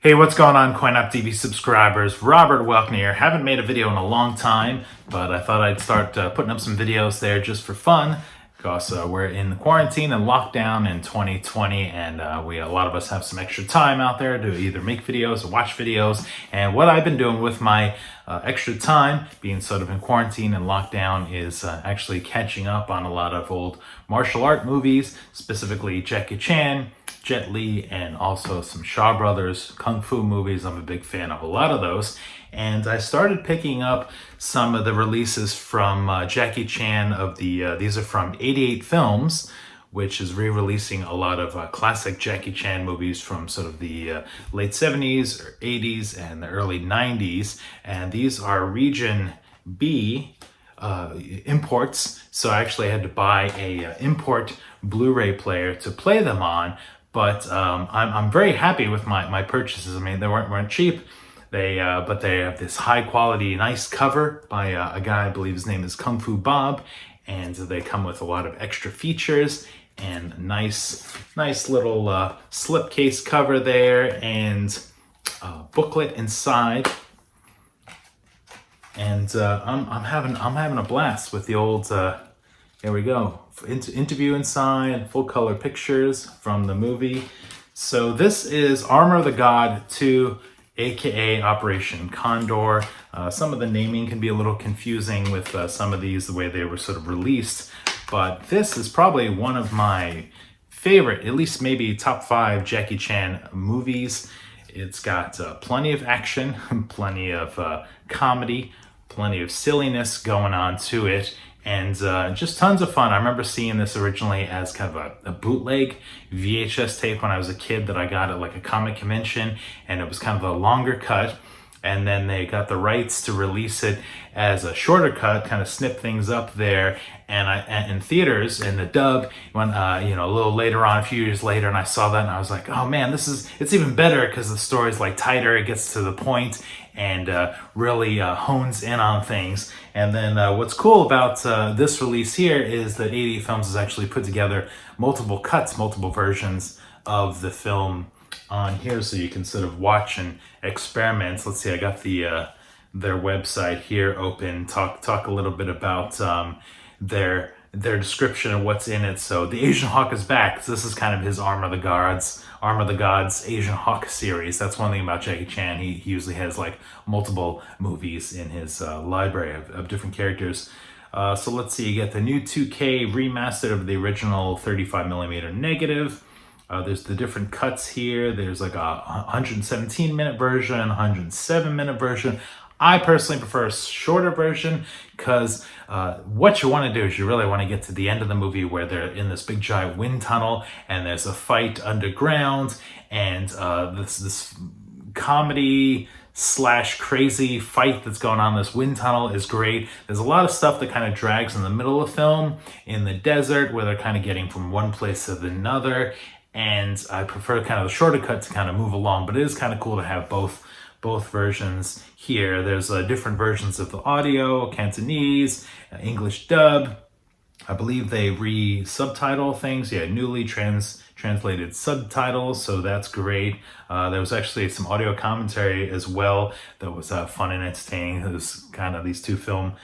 Hey, what's going on, CoinOpTV subscribers? Robert Welkner here. Haven't made a video in a long time, but I thought I'd start putting up some videos there just for fun, because we're in quarantine and lockdown in 2020, and a lot of us have some extra time out there to either make videos or watch videos. And what I've been doing with my extra time, being sort of in quarantine and lockdown, is actually catching up on a lot of old martial art movies, specifically Jackie Chan, Jet Li, and also some Shaw Brothers Kung Fu movies. I'm a big fan of a lot of those. And I started picking up some of the releases from Jackie Chan of these are from 88 Films, which is re-releasing a lot of classic Jackie Chan movies from sort of the late 70s or 80s and the early 90s. And these are Region B imports. So I actually had to buy a import Blu-ray player to play them on. But I'm very happy with my purchases. I mean, they weren't cheap. But they have this high quality, nice cover by a guy, I believe his name is Kung Fu Bob, and they come with a lot of extra features and nice little slipcase cover there, and booklet inside. And I'm having a blast with the old. Here we go. Interview inside, full color pictures from the movie. So this is Armor of the God 2, aka Operation Condor. Some of the naming can be a little confusing with some of these, the way they were sort of released. But this is probably one of my favorite, at least maybe top 5 Jackie Chan movies. It's got plenty of action, plenty of comedy, plenty of silliness going on to it. And just tons of fun. I remember seeing this originally as kind of a bootleg VHS tape when I was a kid that I got at like a comic convention, and it was kind of a longer cut. And then they got the rights to release it as a shorter cut, kind of snip things up there. And in theaters, in the dub, when a little later on, a few years later, and I saw that, and I was like, oh man, it's even better because the story's like tighter, it gets to the point, and really hones in on things. And then what's cool about this release here is that 88 Films has actually put together multiple cuts, multiple versions of the film on here, so you can sort of watch and experiment. Let's see, I got their website here open. Talk a little bit about their description of what's in it. So the Asian Hawk is back. So this is kind of his Armor of the Gods Asian Hawk series. That's one thing about Jackie Chan. He usually has like multiple movies in his library of different characters. So let's see, you get the new 2K remastered of the original 35mm negative. There's the different cuts here. There's like a 117-minute version, 107-minute version. I personally prefer a shorter version because what you want to do is you really want to get to the end of the movie where they're in this big giant wind tunnel and there's a fight underground, and this comedy / crazy fight that's going on in this wind tunnel is great. There's a lot of stuff that kind of drags in the middle of the film, in the desert, where they're kind of getting from one place to another. And I prefer kind of the shorter cut to kind of move along, but it is kind of cool to have both versions here. There's different versions of the audio, Cantonese, English dub. I believe they re-subtitle things. Yeah, newly translated subtitles, so that's great. There was actually some audio commentary as well that was fun and entertaining. It was kind of these two film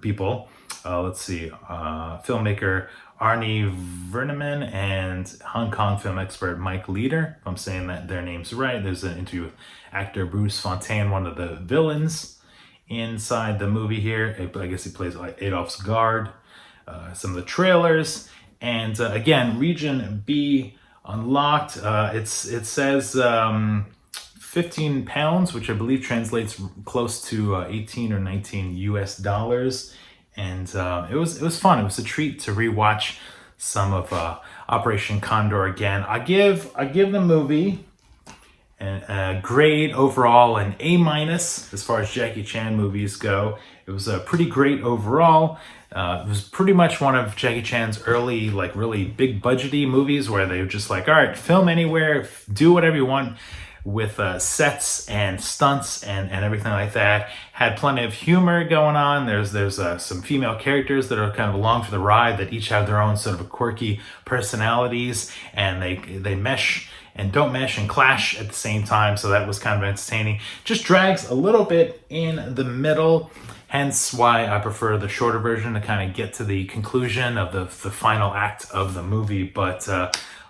people. Let's see, filmmaker Arnie Verneman and Hong Kong film expert Mike Leader, if I'm saying that their names right. There's an interview with actor Bruce Fontaine, one of the villains inside the movie here. I guess he plays Adolf's guard. Some of the trailers. And again, Region B unlocked. It says 15 pounds, which I believe translates close to 18 or 19 US dollars. And it was fun. It was a treat to rewatch some of Operation Condor again. I give the movie a grade overall, an A- as far as Jackie Chan movies go. It was pretty great overall. It was pretty much one of Jackie Chan's early, like really big budgety movies where they were just like, all right, film anywhere, do whatever you want, with sets and stunts and everything like that. Had plenty of humor going on. There's some female characters that are kind of along for the ride that each have their own sort of quirky personalities, and they mesh and don't mesh and clash at the same time. So that was kind of entertaining. Just drags a little bit in the middle, hence why I prefer the shorter version to kind of get to the conclusion of the final act of the movie. But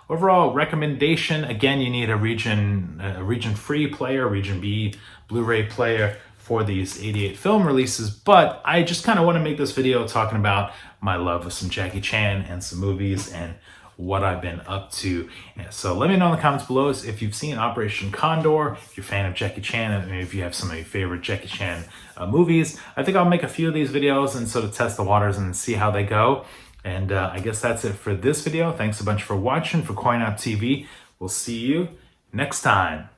overall recommendation, again, you need a region free player, region B Blu-ray player for these 88 film releases. But I just kind of want to make this video talking about my love of some Jackie Chan and some movies and what I've been up to. So let me know in the comments below if you've seen Operation Condor, if you're a fan of Jackie Chan, and if you have some of your favorite Jackie Chan movies. I think I'll make a few of these videos and sort of test the waters and see how they go. And I guess that's it for this video. Thanks a bunch for watching for CoinOpTV. We'll see you next time.